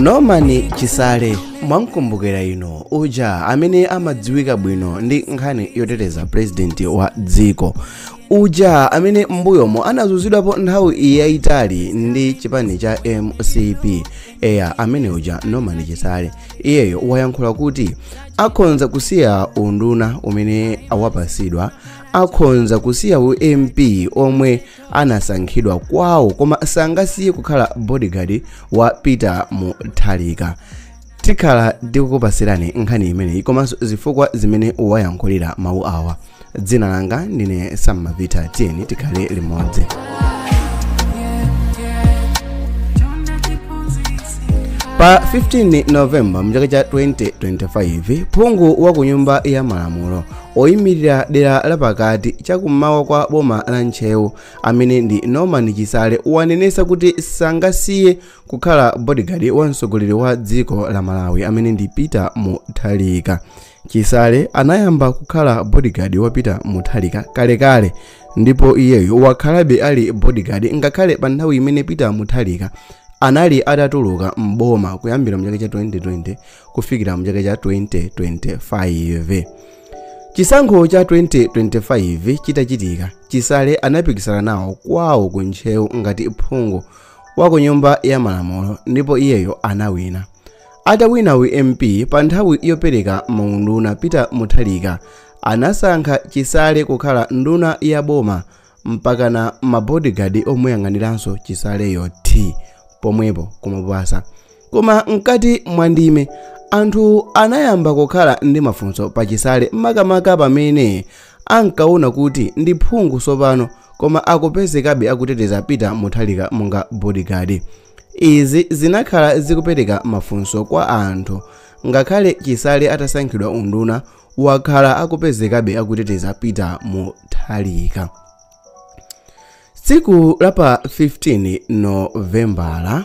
Norman Chisale mwankumbukira ino uja amene amadziwika bwino ndi nkhani yoteteza president wa dziko uja amene mbuyomo anazuzidwapo nthawi yayitali ndi chipani cha MCP amene uja Norman Chisale iyeyo wayankhula kuti akhonza kusiya unduna umene awapasidwa, akhonza kusiya MP omwe anasankhidwa kwawo koma sangasiye kukhala bodyguard wa Peter Mutharika. Tikhala ndikukupasirani nkhani imeneyi komanso zifukwa zimene wayankhulira mawu awa. Dzina langa ndine Samavita, tiyeni tikhale limodzi. Pa 15 November mchaka cha 2025 phungu wa kunyumba ya malamulo oyimirira dera lapakati chakummawa kwa boma la Nchewu amene ndi Norman Chisale wanenesa kuti sangasiye kukhala bodyguard wa mtsogoleri wa dziko la Malawi amene ndi Peter Mutharika. Chisale anayamba kukhala bodyguard wa Peter Mutharika kalekale ndipo iyeyo wakhalabe ali bodyguard ngakhale pa nthawi imene Peter Mutharika anali atatuluka mboma kuyambira mchaka cha 2020 kufikira mchaka cha 2025. Chisankho cha 2025 chitachitika, Chisale anapikisana nawo kwawo ku Nchewu ngati phungu wa kunyumba ya malamulo ndipo iyeyo anawina. Atawina MP pa nthawi yopereka maunduna, Peter Mutharika anasankha Chisale kukhala nduna ya boma mpaka na mabodyguard omuyang'aniranso Chisaleyo pomwepo kumapasa. Koma mkati mwandime anthu anayamba kukhala ndi mafunso pa Chisale makamaka pamene ankaona kuti ndi phungu sopano koma akupezekabe akuteteza Peter Mutharika monga bodyguard. Izi zinakhala zikupereka mafunso kwa anthu ngakhale Chisale atasankhidwa unduna wakhala akupezekabe akuteteza Peter Mutharika. Tsiku la pa 15 Novembala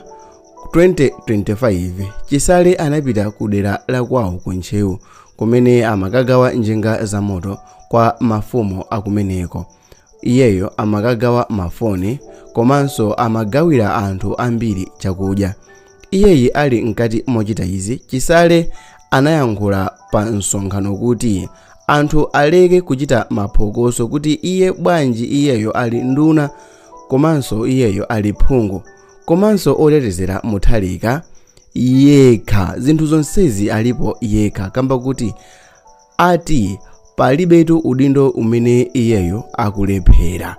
2025 Chisale anapita ku dera la kwawo ku Nchewu kumene amakagawa njinga za moto kwa mafumu akumeneko. Iyeyo amakagawa mafoni komanso amagawira anthu ambiri chakudya. Iyeyi ali mkati mochita izi, Chisale anayankhula pa msonkhano kuti anthu aleke kuchita maphokoso kuti iye bwanji iyeyo ali nduna komanso iyeyo ali phungu komanso otetezera Mutharika yekha. Zinthu zonsezi alipo yekha kamba kuti ati palibetu udindo umene iyeyo akulephera.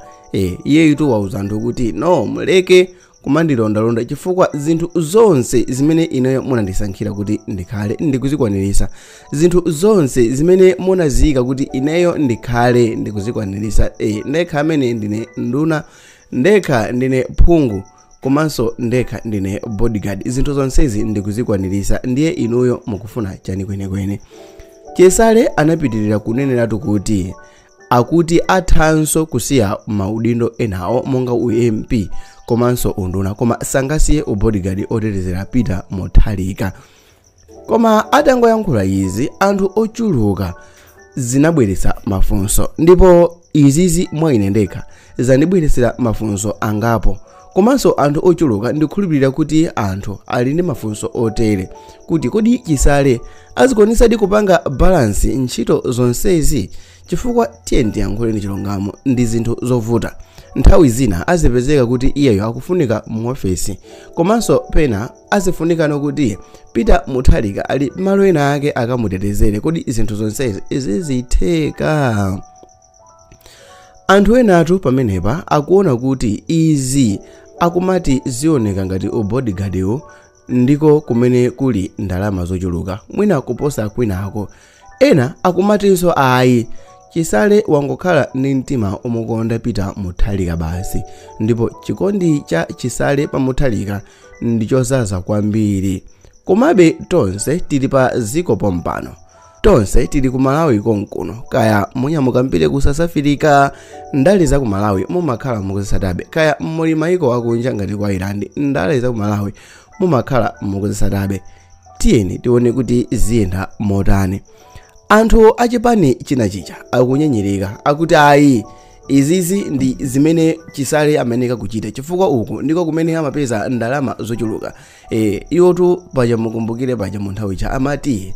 Iyeyitu wauza anthu kuti no muleke kumandilondalonda chifukwa zinthu zonse zimene ineyo munandisankhira kuti ndikhale ndikuzikwaniritsa. Zinthu zonse zimene munazika kuti ineyo ndikhale ndikuzikwaniritsa. Ndekha amene ndine nduna, ndekha ndine phungu komanso ndekha ndine bodyguard. Zinthu zonsezi ndikuzikwaniritsa, ndiye inuyo mukufuna chani kwenekwene. Chisale anapitirira kuneneratu kuti akuti athanso kusiya maudindo enawo monga MP komanso unduna koma sangasiye bodyguard otetezera Peter Mutharika. Koma atangoyankhula izi anthu ochuluka zinabweretsa mafunso ndipo izizi mwa ine ndekha zanibweresera mafunso angapo komanso anthu ochuluka ndikhulupirira kuti anthu ali ndi mafunso otere kuti kodi Chisale azikonisadi kupanga balance ntchito zonsezi chifukwa tiye ndiyankhule ndi chilungamo ndi zinthu zovuta. Nthawi zina azipezeka kuti iyeyo akufunika mu ofesi komanso pena azifunikano kuti Peter Mutharika ali malo ena ake akamutetezere. Kodi zinthu zonsezi zizitheka? Anthu enatu pamenepa akuona kuti izi akumati zioneka ngati bodyguardiwo ndiko kumene kuli ndalama zochuluka mwina kuposa kwinako. Ena akumatinso ayi Chisale wangokhala ndi mtima omukonda Peter Mutharika basi ndipo chikondi cha Chisale pa Mutharika ndichozaza kwambiri. Komabe tonse tili pa ziko pompano, tonse tili ku Malawi konkuno, kaya munyamukambire ku South Africa ndale za ku Malawi mumakhala mukuzisatabe, kaya muli maiko akunja ngati kwa Ireland ndale za ku Malawi mumakhala mukuzisatabe. Tiyeni tione kuti ziyenda motani. Anthu achipani china chicha akunyenyereka akuti ayi izizi ndi zimene Chisale amayenera kuchita chifukwa uku ndiko kumene amapeza ndalama zochuluka. Iwotu paja mukumbukire paja mu nthawi cha amati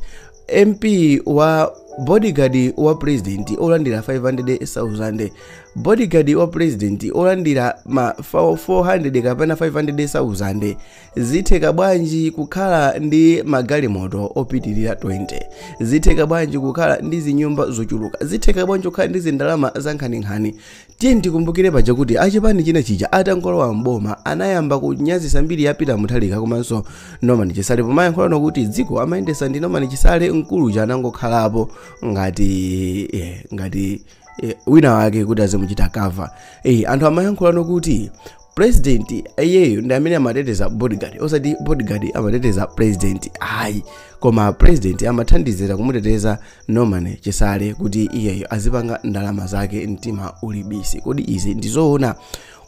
MP wa bodyguard wa president olandira 500,000, bodyguard wa president olandira ma 400 kapena 500,000 zitheka bwanji kukhala ndi magalimoto opitirira 20, zitheka bwanji kukhala ndi zinyumba zochuluka, zitheka bwanji kukhala ndi zindalama zankhaninkhani. Tiye ndikumbukire paja kuti achipani china chija atangolowa mboma anayamba kunyazisa mbiri yapita Mutharika komanso Norman Chisale pomayankhulano kuti dziko amayendesa ndi Norman Chisale mkulu anangokhalapo ngati wina wake kuti azimuchita cover. Anthu amayankhulano kuti president iyeyo ndi amene amateteza bodyguard, osati bodyguard amateteza president ayi, koma president amathandizira kumuteteza Norman Chisale kuti iyeyo azipanga ndalama zake mtima uli bisi. Kodi izi ndizoona?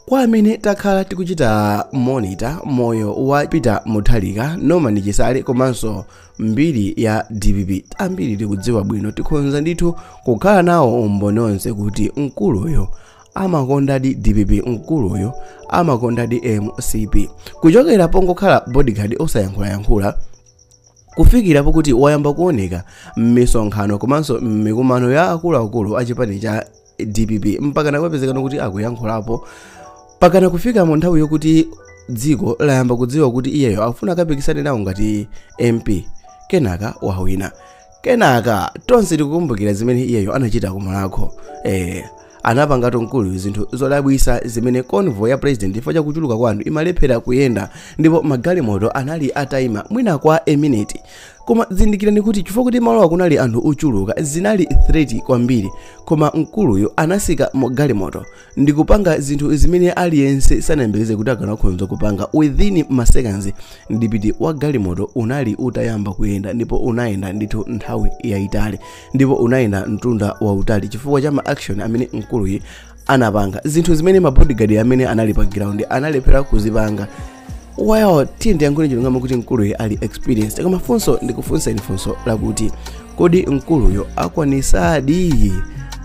Kwa amene takhala tikuchita monitor moyo wa Peter Mutharika, Norman Chisale komanso mbiri ya DPP, ambiri tikudziwa bwino tikhonza ndithu kukhala nawo umboni onse kuti mkuluyo amakondadi DPP, mkuluyo amakondadi MCP. Kuchokera pongokhala bodyguard osayankhula kufikirapo kuti wayamba kuoneka m'misonkhano komanso m'mikumano ya akuluakulu achipani cha DPP mpaka nakwapezekana kuti akuyankhulapo pakana kufika mu nthawi yokuti dziko layamba kudziwa kuti iyeyo akufuna akapikisane nawo ngati MP. Kenaka wawina. Kenaka tonse tikukumbukira zimene iyeyo anachita kumalako. Anapanga mkulu zinthu zodabwisa zimene convoy ya president ifacha kuchuluka kwa anthu imalephera kuyenda ndipo magalimoto anali atayima mwina kwa a minute. Koma zindikirani kuti chifukwa kuti malo kunali anthu ochuluka zinali threat kwambiri, koma mkuluyo anasika magalimoto ndikupanga zinthu zimene aliyense sanayembekeze kuti akanakhoza kupanga. Within seconds ndipiti wa galimoto unali utayamba kuyenda ndipo unayenda ndithu nthawi yayitali ndipo unayenda mtunda wautali chifukwa cha ma action amene mkuluyi anapanga, zinthu zimene ma bodyguard amene anali pa ground analephera kuzipanga. Well, tiye ndiyankhule chilungamo kuti mkuluyo ali experienced, koma funso ndikufunsa ni funso lakuti kodi mkuluyo akwanisadi?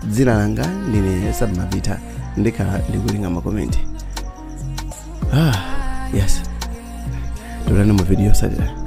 Dzina langa ndine Sabmavita, ndikhala ndikulinga makomenti. Yes, tulani mu video satira.